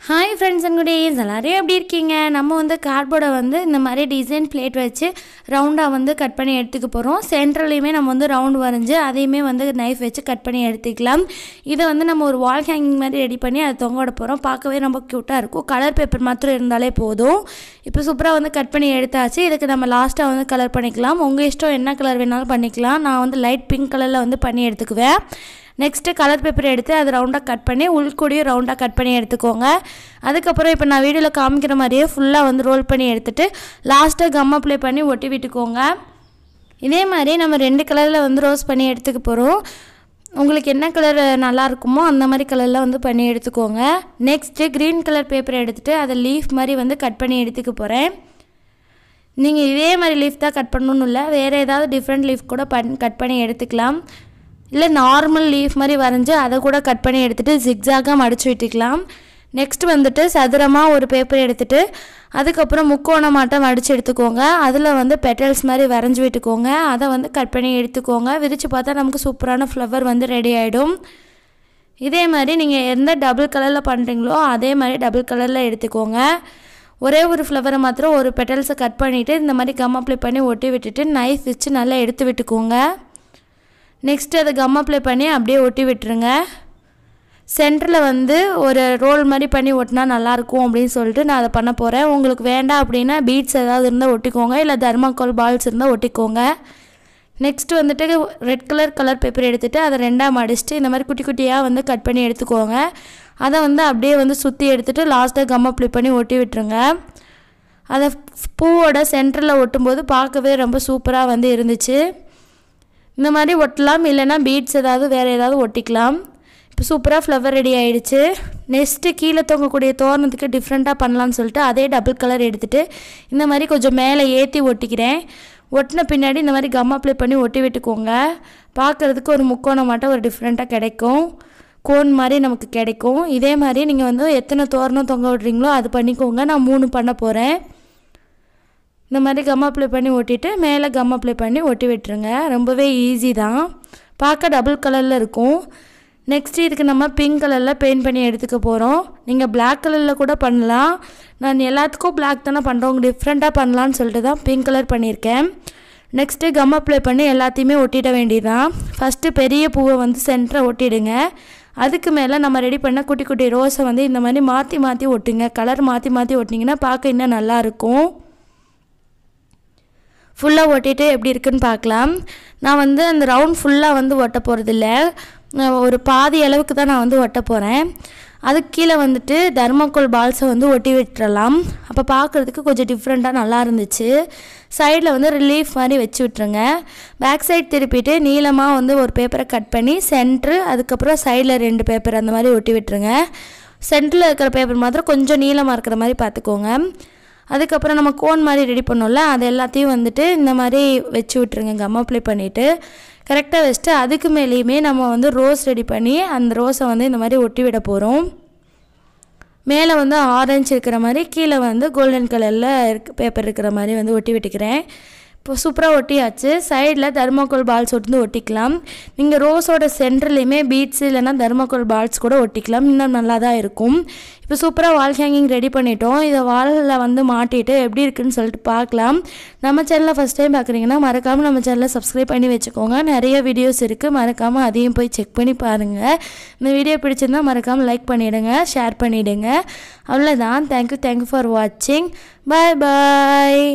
Hi friends and good days எல்லாரும் எப்படி இருக்கீங்க? நம்ம வந்து கார்ட்போர்டை வந்து இந்த மாதிரி டிசைன் பிளேட் வச்சு ரவுண்டாக வந்து கட் பண்ணி எடுத்துக்க போகிறோம். சென்ட்ரலையுமே நம்ம வந்து ரவுண்ட் வரைஞ்சி அதையுமே வந்து நைஃப் வச்சு கட் பண்ணி எடுத்துக்கலாம். இதை வந்து நம்ம ஒரு வால் ஹேங்கிங் மாதிரி ரெடி பண்ணி அதை தொங்க விட போகிறோம். பார்க்கவே ரொம்ப க்யூட்டாக இருக்கும். கலர் பேப்பர் மாத்திரம் இருந்தாலே போதும். இப்போ சூப்பராக வந்து கட் பண்ணி எடுத்தாச்சு. இதுக்கு நம்ம லாஸ்ட்டாக வந்து கலர் பண்ணிக்கலாம். உங்கள் இஷ்டம் என்ன கலர் வேணாலும் பண்ணிக்கலாம். நான் வந்து லைட் பிங்க் கலரில் வந்து பண்ணி எடுத்துக்குவேன். நெக்ஸ்ட்டு கலர் பேப்பர் எடுத்து அதை ரவுண்டாக கட் பண்ணி உள்கூடியும் ரவுண்டாக கட் பண்ணி எடுத்துக்கோங்க. அதுக்கப்புறம் இப்போ நான் வீடியோவில் காமிக்கிற மாதிரியே ஃபுல்லாக வந்து ரோல் பண்ணி எடுத்துகிட்டு லாஸ்ட்டாக கம் அப்ளை பண்ணி ஒட்டி விட்டுக்கோங்க. இதே மாதிரி நம்ம 2 கலரில் வந்து ரோஸ் பண்ணி எடுத்துக்க போகிறோம். உங்களுக்கு என்ன கலர் நல்லா இருக்குமோ அந்த மாதிரி கலரில் வந்து பண்ணி எடுத்துக்கோங்க. நெக்ஸ்ட்டு க்ரீன் கலர் பேப்பர் எடுத்துகிட்டு அதை லீஃப் மாதிரி வந்து கட் பண்ணி எடுத்துக்க போகிறேன். நீங்கள் இதே மாதிரி லீஃப் தான் கட் பண்ணணும்னு இல்லை, வேறு ஏதாவது டிஃப்ரெண்ட் லீஃப் கூட கட் பண்ணி எடுத்துக்கலாம். இல்லை நார்மல் லீஃப் மாதிரி வரைஞ்சி அதை கூட கட் பண்ணி எடுத்துகிட்டு ஜிக்ஸாகாக மடித்து விட்டுக்கலாம். நெக்ஸ்ட் வந்துட்டு சதுரமாக ஒரு பேப்பர் எடுத்துகிட்டு அதுக்கப்புறம் முக்கோணமாட்டம் மடித்து எடுத்துக்கோங்க. அதில் வந்து பெட்டல்ஸ் மாதிரி வரைஞ்சி விட்டுக்கோங்க. அதை வந்து கட் பண்ணி எடுத்துக்கோங்க. விரித்து பார்த்தா நமக்கு சூப்பரான ஃப்ளவர் வந்து ரெடி ஆகிடும். இதே மாதிரி நீங்கள் எந்த டபுள் கலரில் பண்ணுறீங்களோ அதே மாதிரி டபுள் கலரில் எடுத்துக்கோங்க. ஒரே ஒரு ஃப்ளவரை மாத்திரம் ஒரு பெட்டல்ஸை கட் பண்ணிவிட்டு இந்த மாதிரி கம் அப்ளை பண்ணி ஒட்டி விட்டுட்டு நைஃப் வச்சு நல்லா எடுத்து விட்டுக்கோங்க. நெக்ஸ்ட்டு அதை கம் அப்ளை பண்ணி அப்படியே ஒட்டி விட்டுருங்க. சென்டரில் வந்து ஒரு ரோல் மாதிரி பண்ணி ஒட்டினா நல்லாயிருக்கும் அப்படின்னு சொல்லிட்டு நான் அதை பண்ண போகிறேன். உங்களுக்கு வேண்டாம் அப்படின்னா பீட்ஸ் ஏதாவது இருந்தால் ஒட்டிக்கோங்க, இல்லை தர்மாக்கோல் பால்ஸ் இருந்தால் ஒட்டிக்கோங்க. நெக்ஸ்ட்டு வந்துட்டு ரெட் கலர் பேப்பர் எடுத்துகிட்டு அதை 2ஆக மடிச்சுட்டு இந்த மாதிரி குட்டி குட்டியாக வந்து கட் பண்ணி எடுத்துக்கோங்க. அதை வந்து அப்படியே வந்து சுற்றி எடுத்துகிட்டு லாஸ்ட்டாக கம் அப்ளை பண்ணி ஒட்டி விட்டுருங்க. அதை பூவோட சென்டரில் ஒட்டும்போது பார்க்கவே ரொம்ப சூப்பராக வந்து இருந்துச்சு. இந்த மாதிரி ஒட்டலாம், இல்லைனா பீட்ஸ் ஏதாவது வேறு ஏதாவது ஒட்டிக்கலாம். இப்போ சூப்பராக ஃப்ளவர் ரெடி ஆகிடுச்சு. நெக்ஸ்ட்டு கீழே தொங்கக்கூடிய தோரணத்துக்கு டிஃப்ரெண்ட்டாக பண்ணலான்னு சொல்லிட்டு அதே டபுள் கலர் எடுத்துகிட்டு இந்த மாதிரி கொஞ்சம் மேலே ஏற்றி ஒட்டிக்கிறேன். ஒட்டின பின்னாடி இந்த மாதிரி கம் அப்ளை பண்ணி ஒட்டி விட்டுக்கோங்க. பார்க்குறதுக்கு ஒரு முக்கோணமாட்டம் ஒரு டிஃப்ரெண்ட்டாக கிடைக்கும், கோன் மாதிரி நமக்கு கிடைக்கும். இதே மாதிரி நீங்கள் வந்து எத்தனை தோரணம் தொங்க விட்றீங்களோ அது பண்ணிக்கோங்க. நான் 3 பண்ண போகிறேன். இந்த மாதிரி கம் அப்ளை பண்ணி ஒட்டிட்டு மேலே கம் அப்ளை பண்ணி ஒட்டி விட்டுருங்க. ரொம்பவே ஈஸி தான், பார்க்க டபுள் கலரில் இருக்கும். நெக்ஸ்ட்டு இதுக்கு நம்ம பிங்க் கலரில் பெயிண்ட் பண்ணி எடுத்துக்க போகிறோம். நீங்கள் பிளாக் கலரில் கூட பண்ணலாம். நான் எல்லாத்துக்கும் பிளாக் தானே பண்ணுறோம், டிஃப்ரெண்ட்டாக பண்ணலான்னு சொல்லிட்டு தான் பிங்க் கலர் பண்ணியிருக்கேன். நெக்ஸ்ட்டு கம் அப்ளை பண்ணி எல்லாத்தையுமே ஒட்டிட வேண்டியதுதான். ஃபஸ்ட்டு பெரிய பூவை வந்து சென்டரை ஒட்டிடுங்க. அதுக்கு மேலே நம்ம ரெடி பண்ண குட்டி குட்டி ரோஸை வந்து இந்த மாதிரி மாற்றி மாற்றி ஒட்டுங்க. கலர் மாற்றி மாற்றி ஒட்டிங்கன்னா பார்க்க இன்னும் நல்லாயிருக்கும். ஃபுல்லாக ஒட்டிட்டு எப்படி இருக்குன்னு பார்க்கலாம். நான் வந்து அந்த ரவுண்ட் ஃபுல்லாக வந்து ஒட்ட போகிறதில்ல, ஒரு பாதி அளவுக்கு தான் நான் வந்து ஒட்ட போகிறேன். அதுக்கு கீழே வந்துட்டு தர்மாக்கோல் பால்ஸை வந்து ஒட்டி விட்டுறலாம். அப்போ பார்க்குறதுக்கு கொஞ்சம் டிஃப்ரெண்ட்டாக நல்லா இருந்துச்சு. சைடில் வந்து ரிலீஃப் மாதிரி வச்சு விட்டுருங்க. பேக் சைட் திருப்பிட்டு நீளமாக வந்து ஒரு பேப்பரை கட் பண்ணி சென்ட்ரு, அதுக்கப்புறம் சைடில் 2 பேப்பர் அந்த மாதிரி ஒட்டி விட்டுருங்க. சென்டரில் இருக்கிற பேப்பர் மாத்திரம் கொஞ்சம் நீளமாக இருக்கிற மாதிரி பார்த்துக்கோங்க. அதுக்கப்புறம் நம்ம கோன் மாதிரி ரெடி பண்ணோம்ல, அது எல்லாத்தையும் வந்துட்டு இந்த மாதிரி வச்சு விட்டுருங்க. கம் அப்ளை பண்ணிவிட்டு கரெக்டாக வச்சுட்டு அதுக்கு மேலேயுமே நம்ம வந்து ரோஸ் ரெடி பண்ணி அந்த ரோஸை வந்து இந்த மாதிரி ஒட்டி விட போகிறோம். மேலே வந்து ஆரஞ்சு இருக்கிற மாதிரி, கீழே வந்து கோல்டன் கலரில் பேப்பர் இருக்கிற மாதிரி வந்து ஒட்டி விட்டுக்கிறேன். இப்போ சூப்பராக ஒட்டியாச்சு. சைடில் தர்மாக்கோல் பால்ஸ் வந்து ஒட்டிக்கலாம். நீங்கள் ரோஸோட சென்டர்லேயுமே பீட்ஸ் இல்லைனா தர்மாக்கோல் பால்ஸ் கூட ஒட்டிக்கலாம், இன்னும் நல்லா தான் இருக்கும். இப்போ சூப்பராக வால் ஹேங்கிங் ரெடி பண்ணிட்டோம். இதை வாலில் வந்து மாட்டிட்டு எப்படி இருக்குன்னு சொல்லிட்டு பார்க்கலாம். நம்ம சேனலில் ஃபஸ்ட் டைம் பார்க்குறீங்கன்னா மறக்காமல் நம்ம சேனலை சப்ஸ்கிரைப் பண்ணி வச்சுக்கோங்க. நிறைய வீடியோஸ் இருக்குது, மறக்காமல் அதையும் போய் செக் பண்ணி பாருங்கள். இந்த வீடியோ பிடிச்சிருந்தால் மறக்காமல் லைக் பண்ணிவிடுங்க, ஷேர் பண்ணிவிடுங்க. அவ்வளோதான். தேங்க்யூ ஃபார் வாட்சிங். பாய் பாய்.